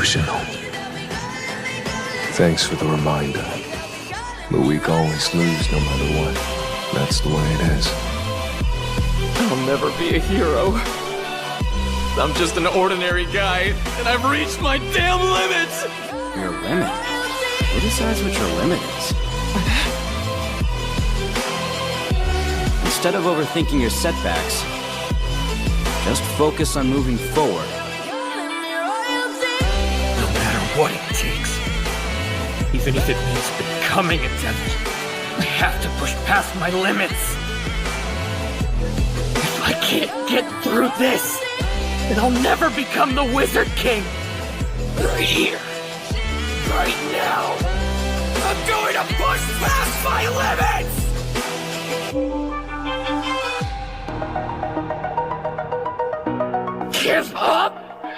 delusional. Thanks for the reminder. The weak always lose no matter what. That's the way it is. I'll never be a hero. I'm just an ordinary guy, and I've reached my damn limits! Your limit? Who decides what your limit is? Instead of overthinking your setbacks, just focus on moving forward. No matter what it takes, even if it means becoming a devil, I have to push past my limits. If I can't get through this, then I'll never become the Wizard King. Right here, right now, I'm going to push past my limits! Give up?